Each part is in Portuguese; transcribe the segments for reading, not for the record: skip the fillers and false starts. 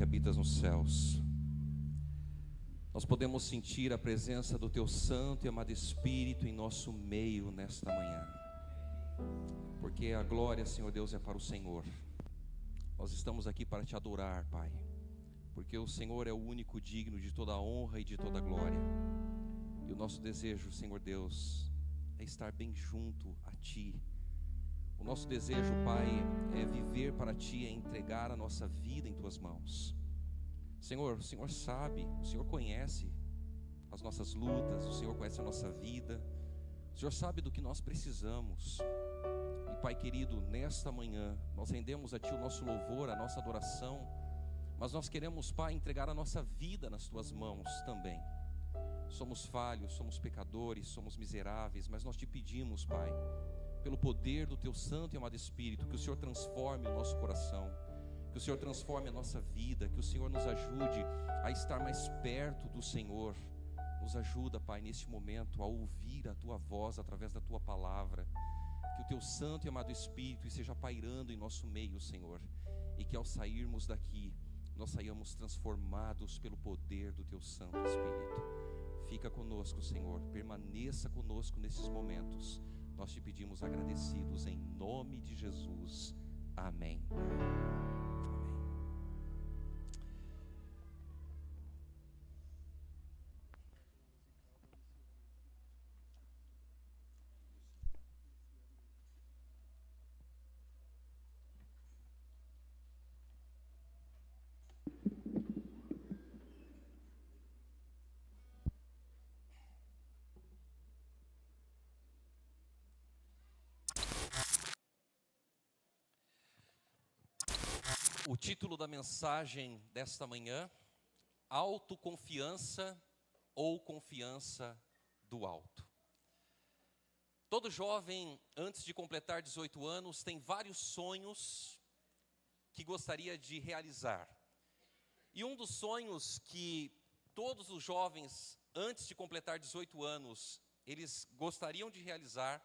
que habitas nos céus. Nós podemos sentir a presença do Teu Santo e amado Espírito em nosso meio nesta manhã, porque a glória, Senhor Deus, é para o Senhor. Nós estamos aqui para Te adorar, Pai, porque o Senhor é o único digno de toda a honra e de toda a glória. E o nosso desejo, Senhor Deus, é estar bem junto a Ti. O nosso desejo, Pai, é viver para Ti, é entregar a nossa vida em Tuas mãos. Senhor, o Senhor sabe, o Senhor conhece as nossas lutas, o Senhor conhece a nossa vida, o Senhor sabe do que nós precisamos. E Pai querido, nesta manhã, nós rendemos a Ti o nosso louvor, a nossa adoração, mas nós queremos, Pai, entregar a nossa vida nas Tuas mãos também. Somos falhos, somos pecadores, somos miseráveis, mas nós Te pedimos, Pai, pelo poder do Teu Santo e amado Espírito, que o Senhor transforme o nosso coração, que o Senhor transforme a nossa vida, que o Senhor nos ajude a estar mais perto do Senhor. Nos ajuda, Pai, neste momento a ouvir a Tua voz através da Tua palavra, que o Teu Santo e amado Espírito esteja pairando em nosso meio, Senhor, e que ao sairmos daqui, nós saiamos transformados pelo poder do Teu Santo Espírito. Fica conosco, Senhor, permaneça conosco nesses momentos. Nós Te pedimos agradecidos em nome de Jesus. Amém. O título da mensagem desta manhã: autoconfiança ou confiança do alto. Todo jovem, antes de completar 18 anos, tem vários sonhos que gostaria de realizar. E um dos sonhos que todos os jovens, antes de completar 18 anos, eles gostariam de realizar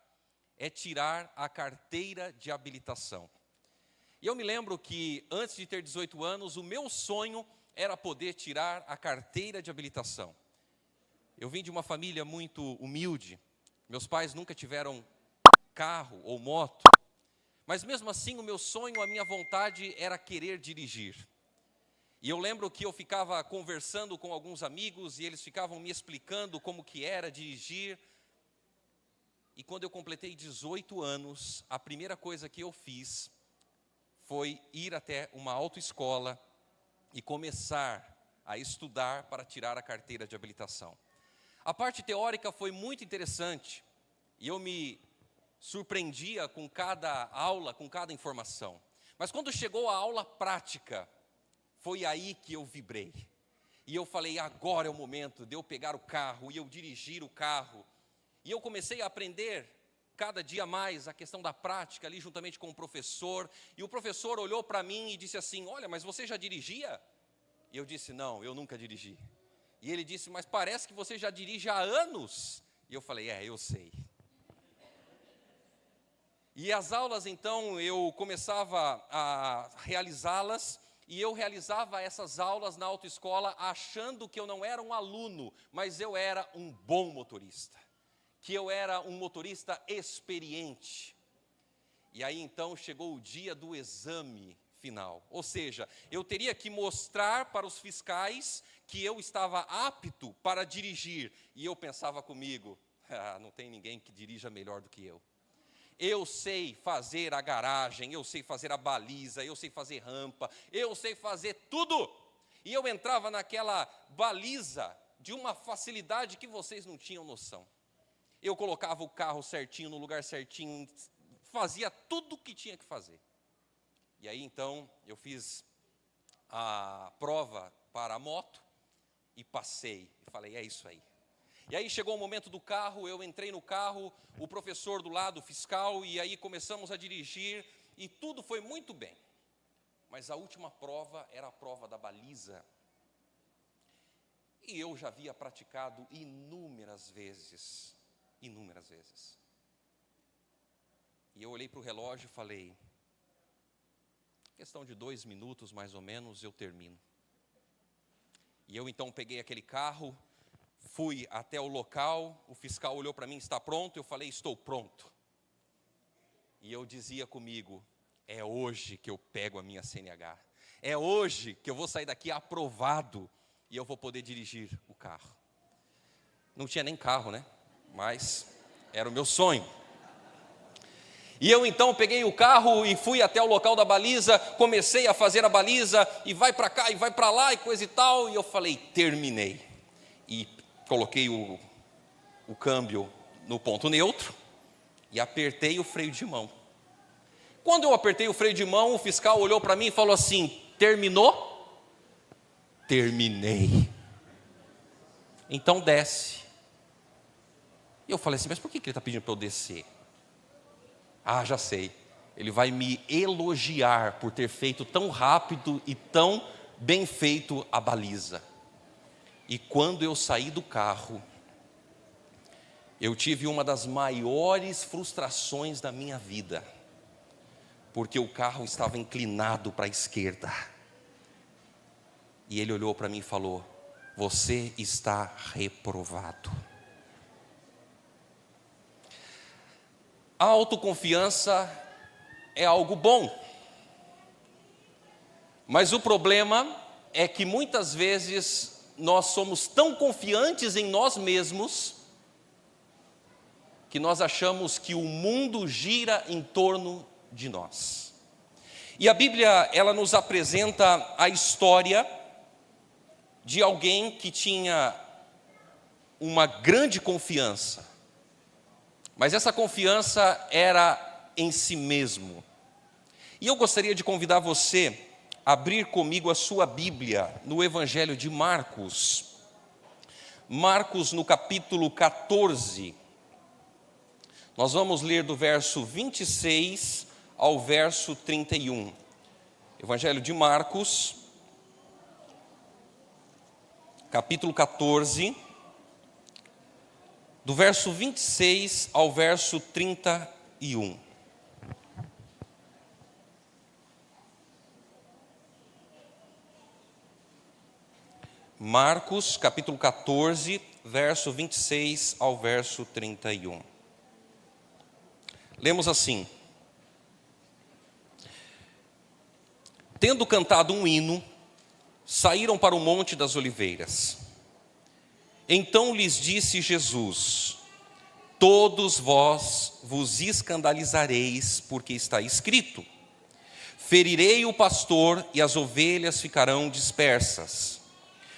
é tirar a carteira de habilitação. E eu me lembro que antes de ter 18 anos, o meu sonho era poder tirar a carteira de habilitação. Eu vim de uma família muito humilde, meus pais nunca tiveram carro ou moto, mas mesmo assim o meu sonho, a minha vontade era querer dirigir. E eu lembro que eu ficava conversando com alguns amigos e eles ficavam me explicando como que era dirigir. E quando eu completei 18 anos, a primeira coisa que eu fiz foi ir até uma autoescola e começar a estudar para tirar a carteira de habilitação. A parte teórica foi muito interessante e eu me surpreendia com cada aula, com cada informação. Mas quando chegou a aula prática, foi aí que eu vibrei. E eu falei, agora é o momento de eu pegar o carro e eu dirigir o carro. E eu comecei a aprender cada dia mais a questão da prática ali juntamente com o professor, e o professor olhou para mim e disse assim, olha, mas você já dirigia? E eu disse, não, eu nunca dirigi. E ele disse, mas parece que você já dirige há anos. E eu falei, eu sei. E as aulas então, eu começava a realizá-las, e eu realizava essas aulas na autoescola achando que eu não era um aluno, mas eu era um bom motorista, que eu era um motorista experiente. E aí então chegou o dia do exame final, ou seja, eu teria que mostrar para os fiscais que eu estava apto para dirigir, e eu pensava comigo, não tem ninguém que dirija melhor do que eu. Eu sei fazer a garagem, eu sei fazer a baliza, eu sei fazer rampa, eu sei fazer tudo. E eu entrava naquela baliza de uma facilidade que vocês não tinham noção. Eu colocava o carro certinho, no lugar certinho, fazia tudo o que tinha que fazer. E aí então, eu fiz a prova para a moto e passei. E falei, é isso aí. E aí chegou o momento do carro, eu entrei no carro, o professor do lado, o fiscal, e aí começamos a dirigir, e tudo foi muito bem. Mas a última prova era a prova da baliza. E eu já havia praticado inúmeras vezes. E eu olhei para o relógio e falei, questão de 2 minutos mais ou menos eu termino. E eu então peguei aquele carro, fui até o local, o fiscal olhou para mim, está pronto? Eu falei, estou pronto. E eu dizia comigo, é hoje que eu pego a minha CNH. É hoje que eu vou sair daqui aprovado e eu vou poder dirigir o carro. Não tinha nem carro, né? Mas era o meu sonho. E eu então peguei o carro e fui até o local da baliza, comecei a fazer a baliza, e vai para cá, e vai para lá, e coisa e tal, e eu falei, terminei. E coloquei o câmbio no ponto neutro, e apertei o freio de mão. Quando eu apertei o freio de mão, o fiscal olhou para mim e falou assim, terminou? Terminei. Então desce. E eu falei assim, mas por que ele está pedindo para eu descer? Ah, já sei. Ele vai me elogiar por ter feito tão rápido e tão bem feito a baliza. E quando eu saí do carro, eu tive uma das maiores frustrações da minha vida. Porque o carro estava inclinado para a esquerda. E ele olhou para mim e falou, você está reprovado. A autoconfiança é algo bom, mas o problema é que muitas vezes nós somos tão confiantes em nós mesmos que nós achamos que o mundo gira em torno de nós. E a Bíblia, ela nos apresenta a história de alguém que tinha uma grande confiança. Mas essa confiança era em si mesmo. E eu gostaria de convidar você a abrir comigo a sua Bíblia no Evangelho de Marcos. Marcos no capítulo 14. Nós vamos ler do verso 26 ao verso 31. Evangelho de Marcos, capítulo 14. Do verso 26 ao verso 31. Marcos, capítulo 14, verso 26 ao verso 31. Lemos assim. Tendo cantado um hino, saíram para o Monte das Oliveiras. Então lhes disse Jesus, todos vós vos escandalizareis, porque está escrito, ferirei o pastor e as ovelhas ficarão dispersas.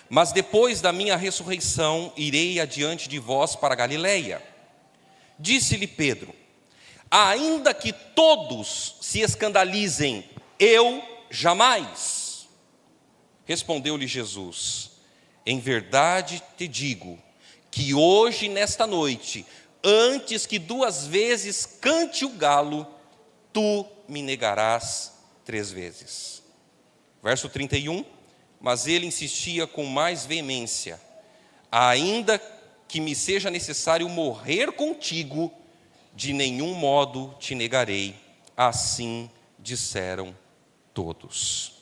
Mas depois da minha ressurreição, irei adiante de vós para a Galileia. Disse-lhe Pedro, ainda que todos se escandalizem, eu jamais. Respondeu-lhe Jesus, em verdade te digo, que hoje nesta noite, antes que 2 vezes cante o galo, tu me negarás 3 vezes. Verso 31, mas ele insistia com mais veemência, ainda que me seja necessário morrer contigo, de nenhum modo te negarei. Assim disseram todos.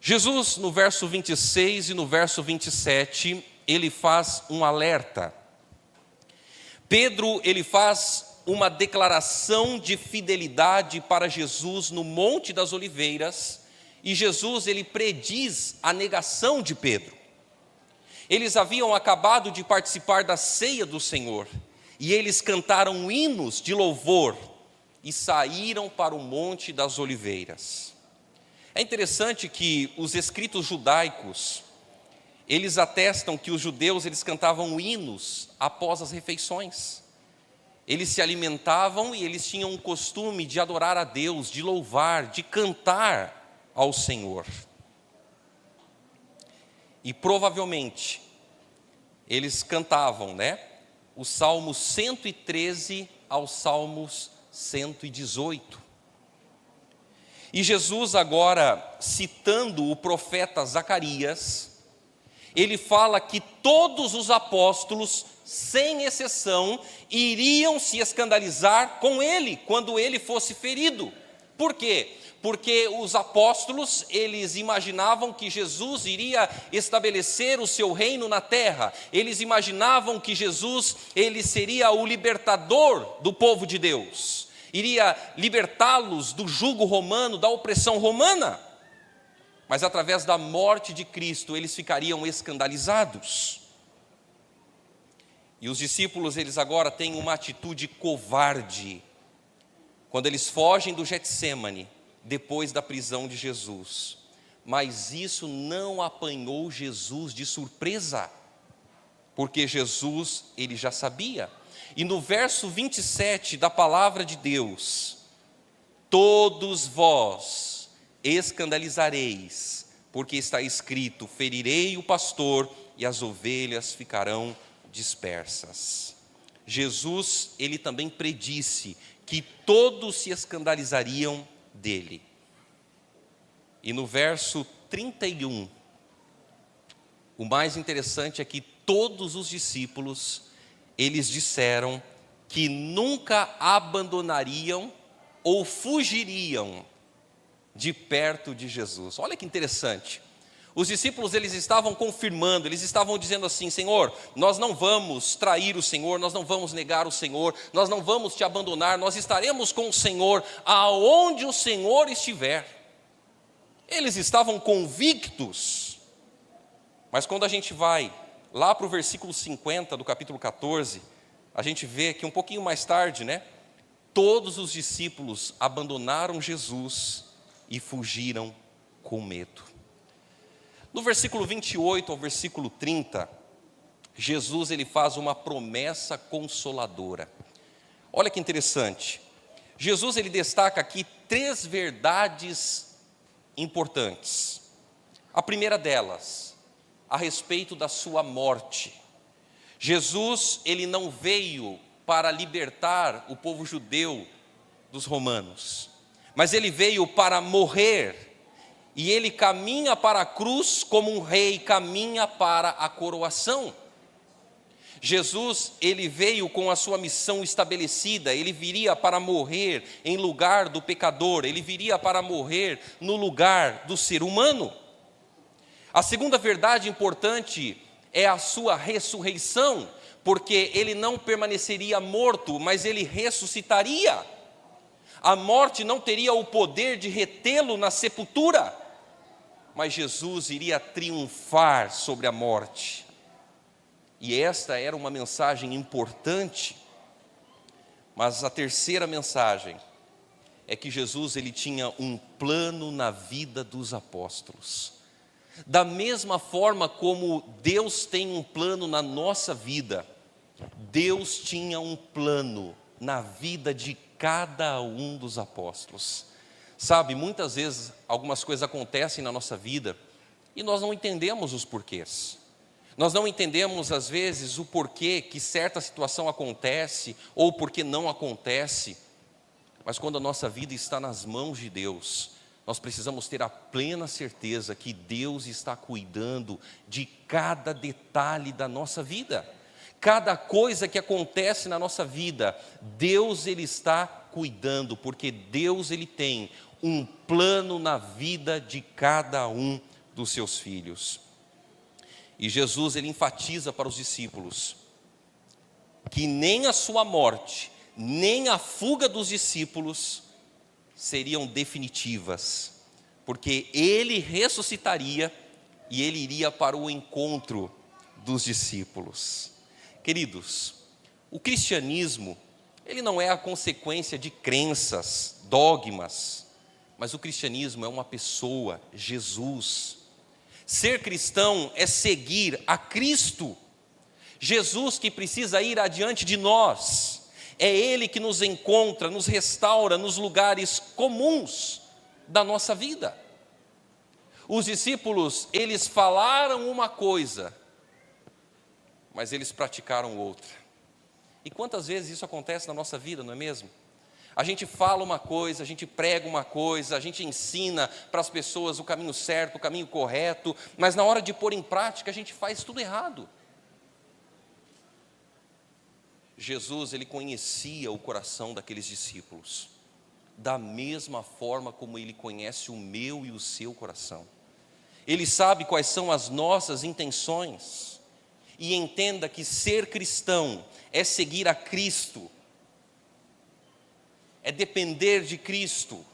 Jesus, no verso 26 e no verso 27, ele faz um alerta. Pedro, ele faz uma declaração de fidelidade para Jesus no Monte das Oliveiras, e Jesus, ele prediz a negação de Pedro. Eles haviam acabado de participar da ceia do Senhor, e eles cantaram hinos de louvor, e saíram para o Monte das Oliveiras. É interessante que os escritos judaicos, eles atestam que os judeus, eles cantavam hinos após as refeições. Eles se alimentavam e eles tinham o costume de adorar a Deus, de louvar, de cantar ao Senhor. E provavelmente, eles cantavam, os Salmos 113 aos Salmos 118. E Jesus agora, citando o profeta Zacarias, ele fala que todos os apóstolos, sem exceção, iriam se escandalizar com ele, quando ele fosse ferido. Por quê? Porque os apóstolos, eles imaginavam que Jesus iria estabelecer o seu reino na terra. Eles imaginavam que Jesus, ele seria o libertador do povo de Deus. Iria libertá-los do jugo romano, da opressão romana. Mas através da morte de Cristo, eles ficariam escandalizados. E os discípulos, eles agora têm uma atitude covarde. Quando eles fogem do Getsêmani, depois da prisão de Jesus. Mas isso não apanhou Jesus de surpresa, porque Jesus, ele já sabia. E no verso 27 da palavra de Deus, todos vós escandalizareis, porque está escrito, ferirei o pastor e as ovelhas ficarão dispersas. Jesus, ele também predisse que todos se escandalizariam dele. E no verso 31, o mais interessante é que todos os discípulos, eles disseram que nunca abandonariam ou fugiriam de perto de Jesus. Olha que interessante. Os discípulos, eles estavam confirmando, eles estavam dizendo assim, Senhor, nós não vamos trair o Senhor, nós não vamos negar o Senhor, nós não vamos te abandonar, nós estaremos com o Senhor aonde o Senhor estiver. Eles estavam convictos. Mas quando a gente vai lá para o versículo 50 do capítulo 14, a gente vê que um pouquinho mais tarde, todos os discípulos abandonaram Jesus e fugiram com medo. No versículo 28 ao versículo 30, Jesus, ele faz uma promessa consoladora. Olha que interessante. Jesus, ele destaca aqui 3 verdades importantes. A primeira delas, a respeito da sua morte. Jesus, ele não veio para libertar o povo judeu dos romanos, mas ele veio para morrer. E ele caminha para a cruz como um rei caminha para a coroação. Jesus, ele veio com a sua missão estabelecida, ele viria para morrer em lugar do pecador, ele viria para morrer no lugar do ser humano. A segunda verdade importante é a sua ressurreição, porque ele não permaneceria morto, mas ele ressuscitaria. A morte não teria o poder de retê-lo na sepultura, mas Jesus iria triunfar sobre a morte. E esta era uma mensagem importante. Mas a terceira mensagem é que Jesus, ele tinha um plano na vida dos apóstolos. Da mesma forma como Deus tem um plano na nossa vida, Deus tinha um plano na vida de cada um dos apóstolos. Sabe, muitas vezes algumas coisas acontecem na nossa vida e nós não entendemos os porquês. Nós não entendemos às vezes o porquê que certa situação acontece ou porque não acontece. Mas quando a nossa vida está nas mãos de Deus, nós precisamos ter a plena certeza que Deus está cuidando de cada detalhe da nossa vida. Cada coisa que acontece na nossa vida, Deus, ele está cuidando, porque Deus, ele tem um plano na vida de cada um dos seus filhos. E Jesus, ele enfatiza para os discípulos que nem a sua morte, nem a fuga dos discípulos seriam definitivas, porque ele ressuscitaria e ele iria para o encontro dos discípulos. Queridos, o cristianismo, ele não é a consequência de crenças, dogmas, mas o cristianismo é uma pessoa, Jesus. Ser cristão é seguir a Cristo. Jesus que precisa ir adiante de nós. É Ele que nos encontra, nos restaura nos lugares comuns da nossa vida. Os discípulos, eles falaram uma coisa, mas eles praticaram outra. E quantas vezes isso acontece na nossa vida, não é mesmo? A gente fala uma coisa, a gente prega uma coisa, a gente ensina para as pessoas o caminho certo, o caminho correto, mas na hora de pôr em prática a gente faz tudo errado. Jesus, ele conhecia o coração daqueles discípulos. da mesma forma como Ele conhece o meu e o seu coração. Ele sabe quais são as nossas intenções. E entenda que ser cristão é seguir a Cristo, é depender de Cristo.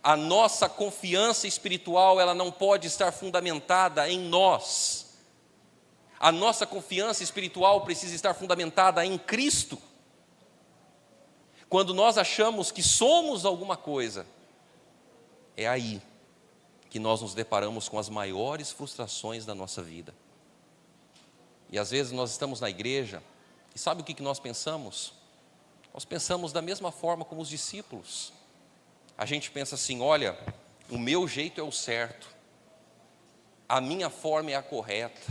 A nossa confiança espiritual, ela não pode estar fundamentada em nós. A nossa confiança espiritual precisa estar fundamentada em Cristo. Quando nós achamos que somos alguma coisa, é aí que nós nos deparamos com as maiores frustrações da nossa vida. E às vezes nós estamos na igreja, e sabe o que nós pensamos? Nós pensamos da mesma forma como os discípulos. A gente pensa assim, olha, o meu jeito é o certo, a minha forma é a correta.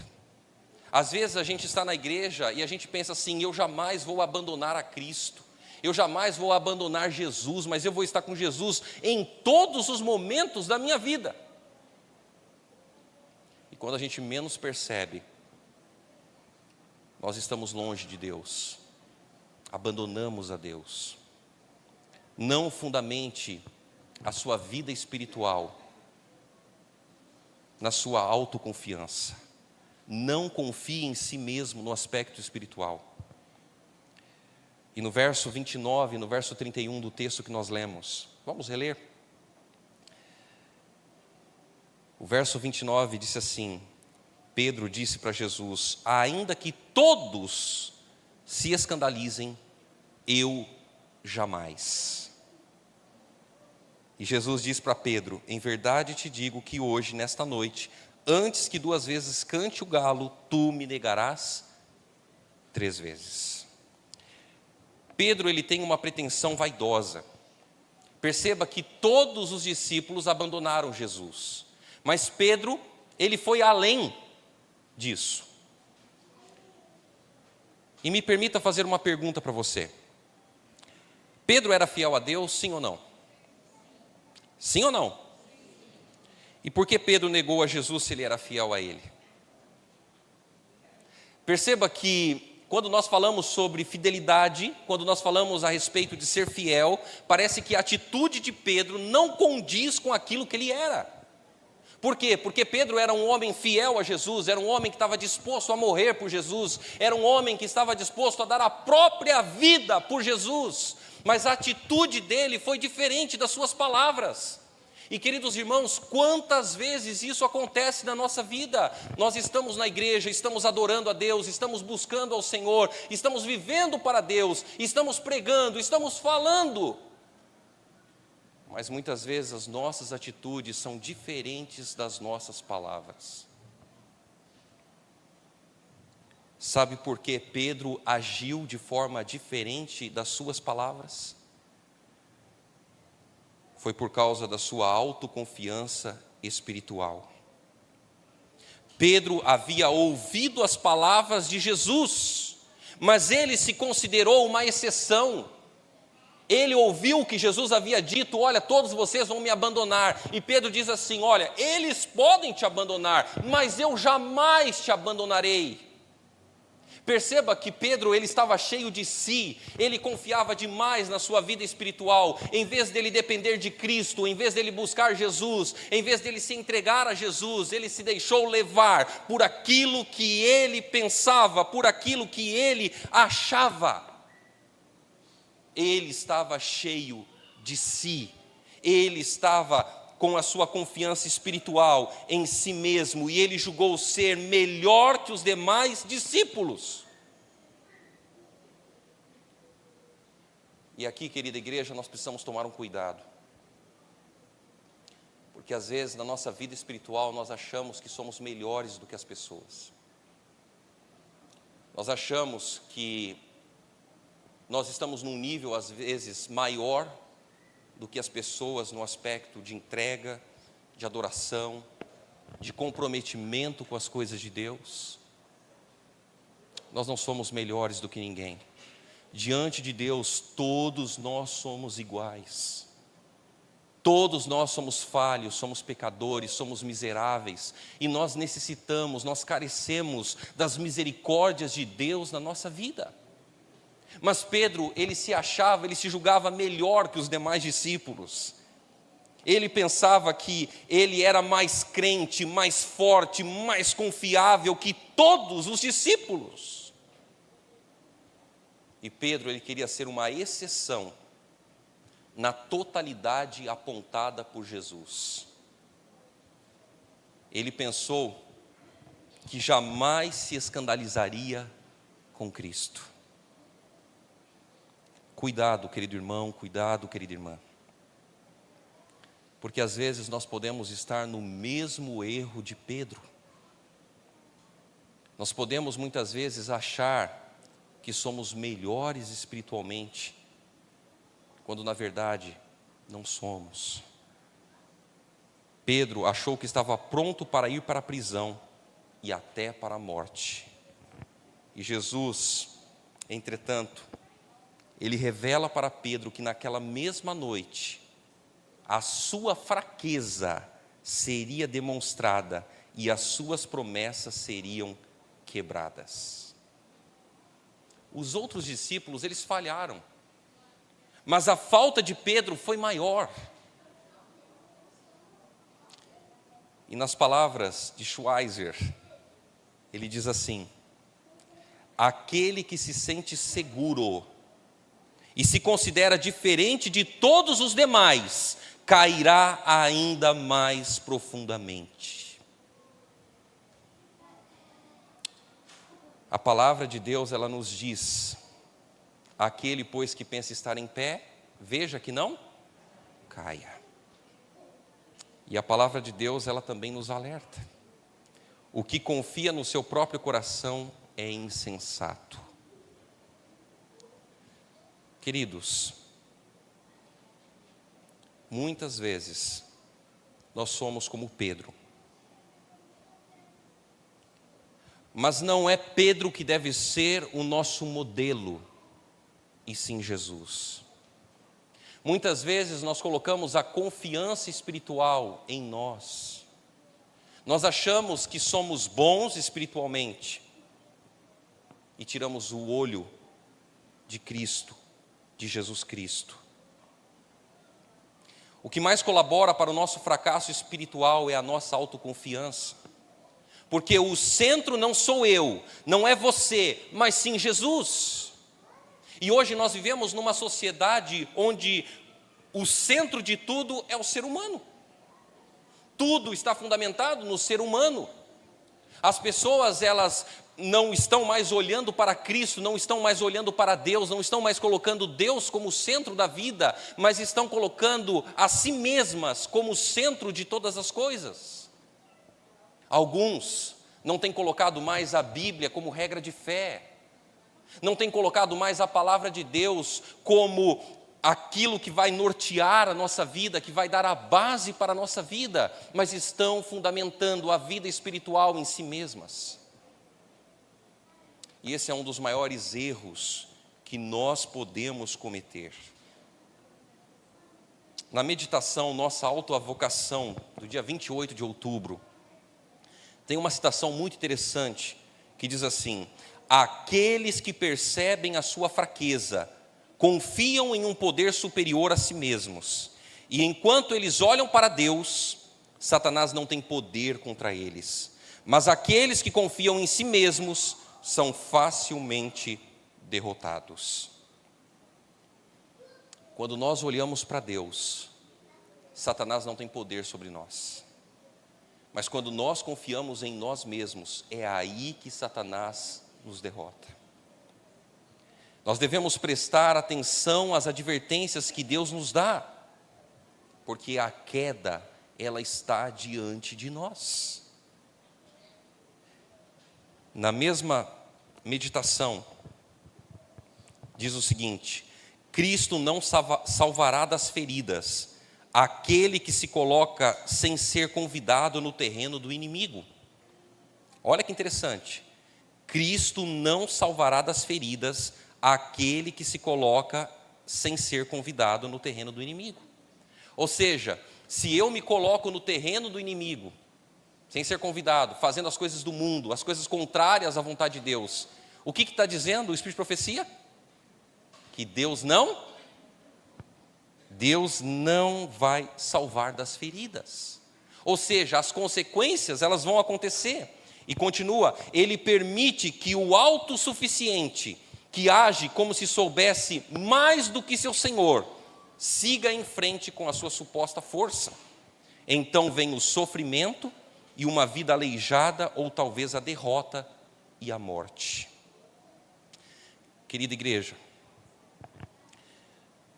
Às vezes a gente está na igreja e a gente pensa assim, eu jamais vou abandonar a Cristo, eu jamais vou abandonar Jesus, mas eu vou estar com Jesus em todos os momentos da minha vida. E quando a gente menos percebe, nós estamos longe de Deus, abandonamos a Deus. Não fundamente a sua vida espiritual na sua autoconfiança. Não confie em si mesmo no aspecto espiritual. E no verso 29, no verso 31 do texto que nós lemos, vamos reler? O verso 29 disse assim: Pedro disse para Jesus, ainda que todos se escandalizem, eu jamais. E Jesus disse para Pedro, em verdade te digo que hoje, nesta noite, antes que 2 vezes cante o galo, tu me negarás 3 vezes. Pedro, ele tem uma pretensão vaidosa. Perceba que todos os discípulos abandonaram Jesus. Mas Pedro, ele foi além disso. E me permita fazer uma pergunta para você. Pedro era fiel a Deus, sim ou não? Sim ou não? E por que Pedro negou a Jesus se ele era fiel a ele? Perceba que quando nós falamos sobre fidelidade, quando nós falamos a respeito de ser fiel, parece que a atitude de Pedro não condiz com aquilo que ele era. Por quê? Porque Pedro era um homem fiel a Jesus, era um homem que estava disposto a morrer por Jesus, era um homem que estava disposto a dar a própria vida por Jesus, mas a atitude dele foi diferente das suas palavras. E queridos irmãos, quantas vezes isso acontece na nossa vida? Nós estamos na igreja, estamos adorando a Deus, estamos buscando ao Senhor, estamos vivendo para Deus, estamos pregando, estamos falando, mas muitas vezes as nossas atitudes são diferentes das nossas palavras. Sabe por que Pedro agiu de forma diferente das suas palavras? Foi por causa da sua autoconfiança espiritual. Pedro havia ouvido as palavras de Jesus, mas ele se considerou uma exceção. Ele ouviu que Jesus havia dito, olha, todos vocês vão me abandonar. E Pedro diz assim, olha, eles podem te abandonar, mas eu jamais te abandonarei. Perceba que Pedro, ele estava cheio de si, ele confiava demais na sua vida espiritual. Em vez dele depender de Cristo, em vez dele buscar Jesus, em vez dele se entregar a Jesus, ele se deixou levar por aquilo que ele pensava, por aquilo que ele achava. Ele estava cheio de si, ele estava com a sua confiança espiritual em si mesmo, e ele julgou ser melhor que os demais discípulos. E aqui, querida igreja, nós precisamos tomar um cuidado, porque às vezes na nossa vida espiritual nós achamos que somos melhores do que as pessoas. Nós achamos que nós estamos num nível às vezes maior do que as pessoas no aspecto de entrega, de adoração, de comprometimento com as coisas de Deus. Nós não somos melhores do que ninguém. Diante de Deus, todos nós somos iguais. Todos nós somos falhos, somos pecadores, somos miseráveis. E nós necessitamos, nós carecemos das misericórdias de Deus na nossa vida. Mas Pedro, ele se julgava melhor que os demais discípulos. Ele pensava que ele era mais crente, mais forte, mais confiável que todos os discípulos. E Pedro, ele queria ser uma exceção na totalidade apontada por Jesus. Ele pensou que jamais se escandalizaria com Cristo. Cuidado, querido irmão, cuidado, querida irmã. Porque às vezes nós podemos estar no mesmo erro de Pedro. Nós podemos muitas vezes achar que somos melhores espiritualmente, quando na verdade não somos. Pedro achou que estava pronto para ir para a prisão e até para a morte. E Jesus, entretanto, ele revela para Pedro que naquela mesma noite, a sua fraqueza seria demonstrada e as suas promessas seriam quebradas. Os outros discípulos, eles falharam, mas a falta de Pedro foi maior. E nas palavras de Schweizer, ele diz assim: aquele que se sente seguro e se considera diferente de todos os demais, cairá ainda mais profundamente. A palavra de Deus, ela nos diz: aquele, pois, que pensa estar em pé, veja que não caia. E a palavra de Deus, ela também nos alerta: o que confia no seu próprio coração é insensato. Queridos, muitas vezes nós somos como Pedro. Mas não é Pedro que deve ser o nosso modelo, e sim Jesus. Muitas vezes nós colocamos a confiança espiritual em nós. Nós achamos que somos bons espiritualmente e tiramos o olho de Cristo, de Jesus Cristo. O que mais colabora para o nosso fracasso espiritual é a nossa autoconfiança. Porque o centro não sou eu, não é você, mas sim Jesus. E hoje nós vivemos numa sociedade onde o centro de tudo é o ser humano. Tudo está fundamentado no ser humano. As pessoas, elas não estão mais olhando para Cristo, não estão mais olhando para Deus, não estão mais colocando Deus como centro da vida, mas estão colocando a si mesmas como centro de todas as coisas. Alguns não têm colocado mais a Bíblia como regra de fé, não têm colocado mais a palavra de Deus como aquilo que vai nortear a nossa vida, que vai dar a base para a nossa vida, mas estão fundamentando a vida espiritual em si mesmas. E esse é um dos maiores erros que nós podemos cometer. Na meditação, nossa autoavocação, do dia 28 de outubro, tem uma citação muito interessante, que diz assim: aqueles que percebem a sua fraqueza, confiam em um poder superior a si mesmos, e enquanto eles olham para Deus, Satanás não tem poder contra eles. Mas aqueles que confiam em si mesmos são facilmente derrotados. Quando nós olhamos para Deus, Satanás não tem poder sobre nós. Mas quando nós confiamos em nós mesmos, é aí que Satanás nos derrota. Nós devemos prestar atenção às advertências que Deus nos dá, porque a queda, ela está diante de nós. Na mesma meditação, diz o seguinte: Cristo não salvará das feridas aquele que se coloca sem ser convidado no terreno do inimigo. Olha que interessante. Cristo não salvará das feridas aquele que se coloca sem ser convidado no terreno do inimigo. Ou seja, se eu me coloco no terreno do inimigo, sem ser convidado, fazendo as coisas do mundo, as coisas contrárias à vontade de Deus, o que está dizendo o Espírito de Profecia? que Deus não vai salvar das feridas. Ou seja, as consequências, elas vão acontecer. E continua, ele permite que o autossuficiente, que age como se soubesse mais do que seu Senhor, siga em frente com a sua suposta força. Então vem o sofrimento e uma vida aleijada, ou talvez a derrota e a morte. Querida igreja,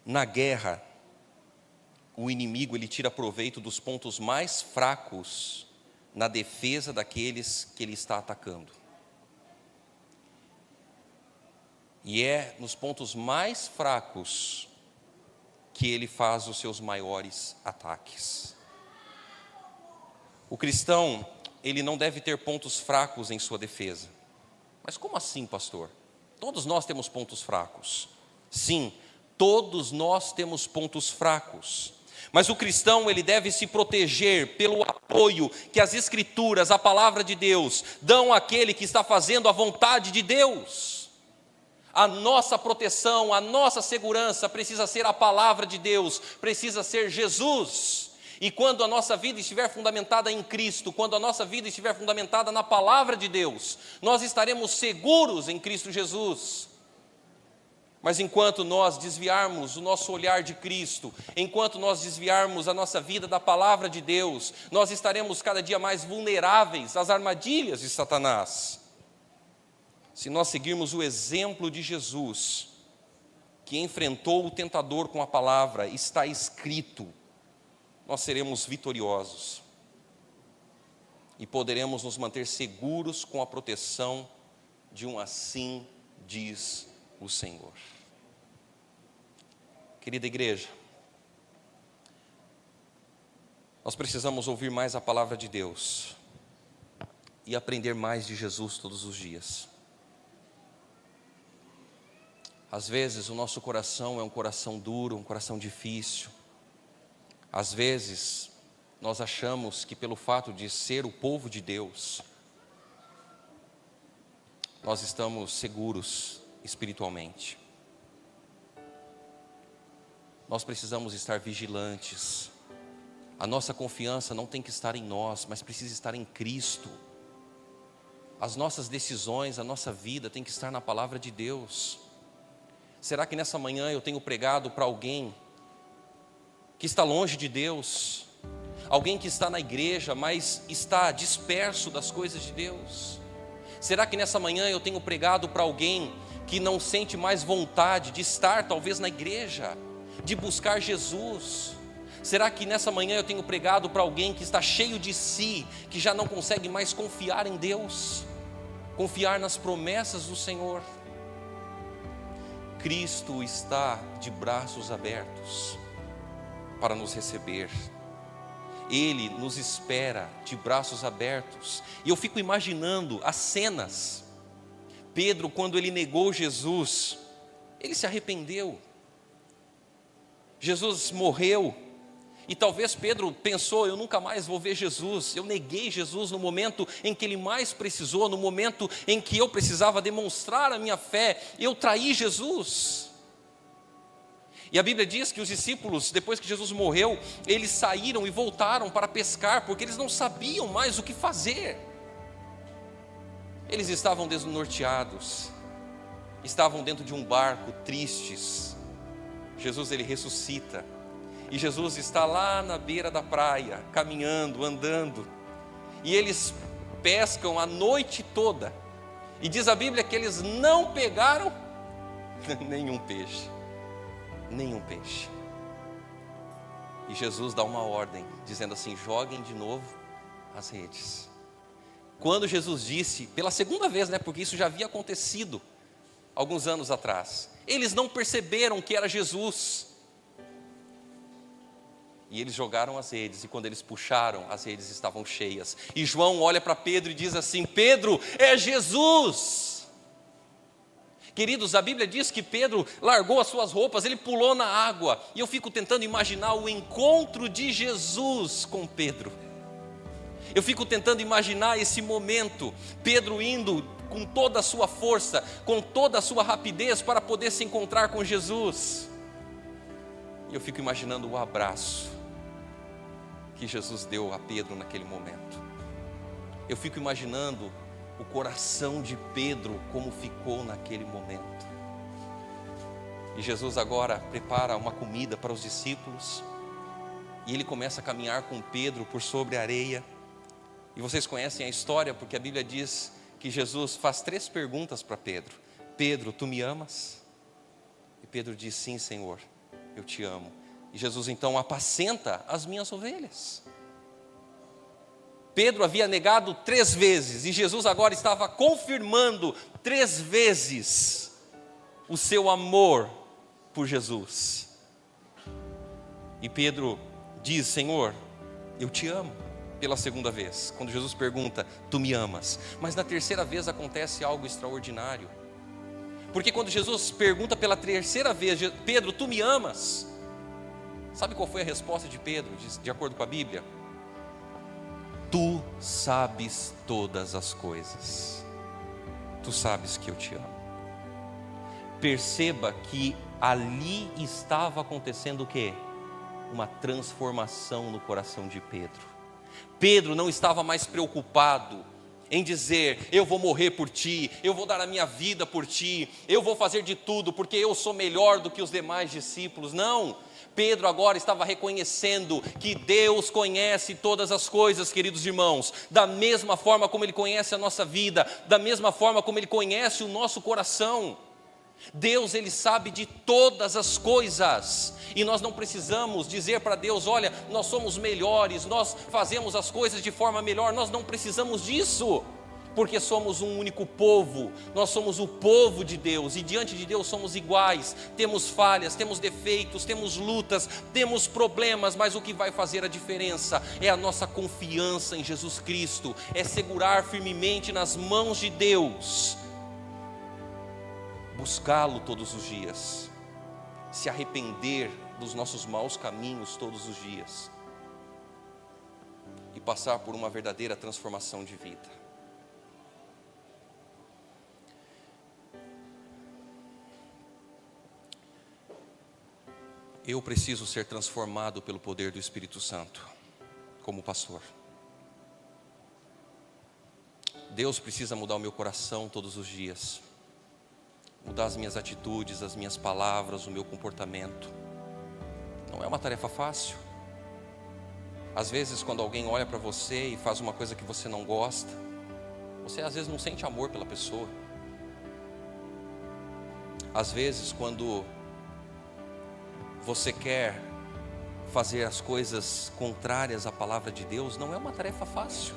na guerra, o inimigo ele tira proveito dos pontos mais fracos na defesa daqueles que ele está atacando. E é nos pontos mais fracos que ele faz os seus maiores ataques. O cristão, ele não deve ter pontos fracos em sua defesa. Mas como assim, pastor? Todos nós temos pontos fracos. Sim, todos nós temos pontos fracos. Mas o cristão, ele deve se proteger pelo apoio que as Escrituras, a palavra de Deus, dão àquele que está fazendo a vontade de Deus. A nossa proteção, a nossa segurança precisa ser a palavra de Deus, precisa ser Jesus. E quando a nossa vida estiver fundamentada em Cristo, quando a nossa vida estiver fundamentada na palavra de Deus, nós estaremos seguros em Cristo Jesus. Mas enquanto nós desviarmos o nosso olhar de Cristo, enquanto nós desviarmos a nossa vida da palavra de Deus, nós estaremos cada dia mais vulneráveis às armadilhas de Satanás. Se nós seguirmos o exemplo de Jesus, que enfrentou o tentador com a palavra, está escrito, nós seremos vitoriosos. E poderemos nos manter seguros com a proteção de um assim diz o Senhor. Querida igreja, nós precisamos ouvir mais a palavra de Deus e aprender mais de Jesus todos os dias. Às vezes o nosso coração é um coração duro, um coração difícil. Às vezes nós achamos que pelo fato de ser o povo de Deus, nós estamos seguros espiritualmente. Nós precisamos estar vigilantes. A nossa confiança não tem que estar em nós, mas precisa estar em Cristo. As nossas decisões, a nossa vida tem que estar na palavra de Deus. Será que nessa manhã eu tenho pregado para alguém que está longe de Deus? Alguém que está na igreja, mas está disperso das coisas de Deus? Será que nessa manhã eu tenho pregado para alguém que não sente mais vontade de estar talvez na igreja, de buscar Jesus? Será que nessa manhã eu tenho pregado para alguém que está cheio de si, que já não consegue mais confiar em Deus, confiar nas promessas do Senhor? Cristo está de braços abertos para nos receber. Ele nos espera de braços abertos. E eu fico imaginando as cenas. Pedro, quando ele negou Jesus, ele se arrependeu. Jesus morreu. E talvez Pedro pensou, eu nunca mais vou ver Jesus. Eu neguei Jesus no momento em que ele mais precisou, no momento em que eu precisava demonstrar a minha fé. Eu traí Jesus. E a Bíblia diz que os discípulos, depois que Jesus morreu, eles saíram e voltaram para pescar, porque eles não sabiam mais o que fazer. Eles estavam desnorteados, estavam dentro de um barco, tristes. Jesus, ele ressuscita, e Jesus está lá na beira da praia, caminhando, andando, e eles pescam a noite toda, e diz a Bíblia que eles não pegaram nenhum peixe. E Jesus dá uma ordem, dizendo assim, joguem de novo as redes. Quando Jesus disse, pela segunda vez, porque isso já havia acontecido alguns anos atrás, eles não perceberam que era Jesus. E eles jogaram as redes, e quando eles puxaram, as redes estavam cheias. E João olha para Pedro e diz assim, Pedro, é Jesus! Queridos, a Bíblia diz que Pedro largou as suas roupas, ele pulou na água. E eu fico tentando imaginar o encontro de Jesus com Pedro. Eu fico tentando imaginar esse momento, Pedro indo com toda a sua força, com toda a sua rapidez para poder se encontrar com Jesus. E eu fico imaginando o abraço que Jesus deu a Pedro naquele momento. Eu fico imaginando o coração de Pedro como ficou naquele momento. E Jesus agora prepara uma comida para os discípulos, e ele começa a caminhar com Pedro por sobre a areia. E vocês conhecem a história, porque a Bíblia diz que Jesus faz 3 perguntas para Pedro. Pedro, tu me amas? E Pedro diz, sim, Senhor, eu te amo. E Jesus então apacenta as minhas ovelhas. Pedro havia negado 3 vezes, e Jesus agora estava confirmando 3 vezes o seu amor por Jesus. E Pedro diz, Senhor, eu te amo, pela 2ª vez, quando Jesus pergunta, tu me amas? Mas na 3ª vez acontece algo extraordinário, porque quando Jesus pergunta pela 3ª vez, Pedro, tu me amas? Sabe qual foi a resposta de Pedro, de acordo com a Bíblia? Tu sabes todas as coisas, tu sabes que eu te amo. Perceba que ali estava acontecendo o quê? Uma transformação no coração de Pedro. Pedro não estava mais preocupado em dizer, eu vou morrer por ti, eu vou dar a minha vida por ti, eu vou fazer de tudo porque eu sou melhor do que os demais discípulos. Não, Pedro agora estava reconhecendo que Deus conhece todas as coisas, queridos irmãos, da mesma forma como Ele conhece a nossa vida, da mesma forma como Ele conhece o nosso coração. Deus, Ele sabe de todas as coisas, e nós não precisamos dizer para Deus, olha, nós somos melhores, nós fazemos as coisas de forma melhor. Nós não precisamos disso, porque somos um único povo, nós somos o povo de Deus, e diante de Deus somos iguais, temos falhas, temos defeitos, temos lutas, temos problemas, mas o que vai fazer a diferença é a nossa confiança em Jesus Cristo, é segurar firmemente nas mãos de Deus, buscá-lo todos os dias, se arrepender dos nossos maus caminhos todos os dias, e passar por uma verdadeira transformação de vida. Eu preciso ser transformado pelo poder do Espírito Santo, como pastor. Deus precisa mudar o meu coração todos os dias, mudar as minhas atitudes, as minhas palavras, o meu comportamento. Não é uma tarefa fácil. Às vezes, quando alguém olha para você e faz uma coisa que você não gosta, você às vezes não sente amor pela pessoa. Às vezes, quando você quer fazer as coisas contrárias à palavra de Deus, não é uma tarefa fácil.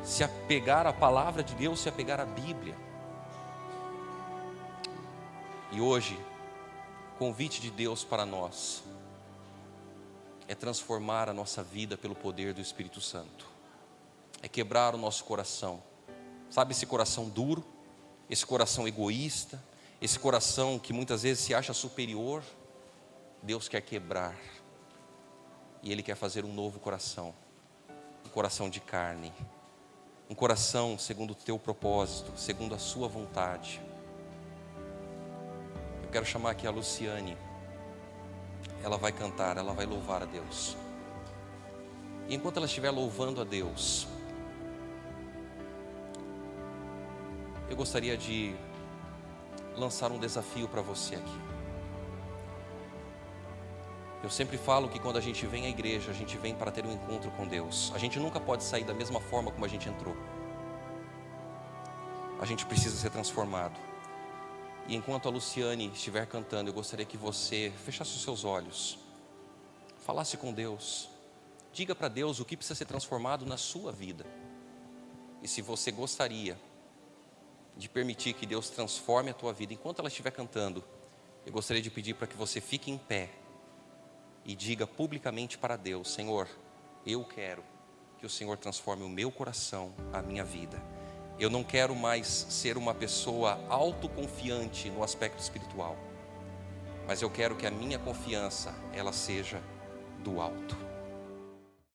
Se apegar à palavra de Deus, se apegar à Bíblia. E hoje, o convite de Deus para nós é transformar a nossa vida pelo poder do Espírito Santo, é quebrar o nosso coração. Sabe esse coração duro, esse coração egoísta, esse coração que muitas vezes se acha superior? Deus quer quebrar, e Ele quer fazer um novo coração, um coração de carne, um coração segundo o teu propósito, segundo a sua vontade. Eu quero chamar aqui a Luciane. Ela vai cantar, ela vai louvar a Deus. E enquanto ela estiver louvando a Deus, eu gostaria de lançar um desafio para você aqui. Eu sempre falo que quando a gente vem à igreja, a gente vem para ter um encontro com Deus. A gente nunca pode sair da mesma forma como a gente entrou. A gente precisa ser transformado. E enquanto a Luciane estiver cantando, eu gostaria que você fechasse os seus olhos, falasse com Deus, diga para Deus o que precisa ser transformado na sua vida. E se você gostaria de permitir que Deus transforme a tua vida, enquanto ela estiver cantando, eu gostaria de pedir para que você fique em pé e diga publicamente para Deus: Senhor, eu quero que o Senhor transforme o meu coração, a minha vida. Eu não quero mais ser uma pessoa autoconfiante no aspecto espiritual, mas eu quero que a minha confiança, ela seja do alto.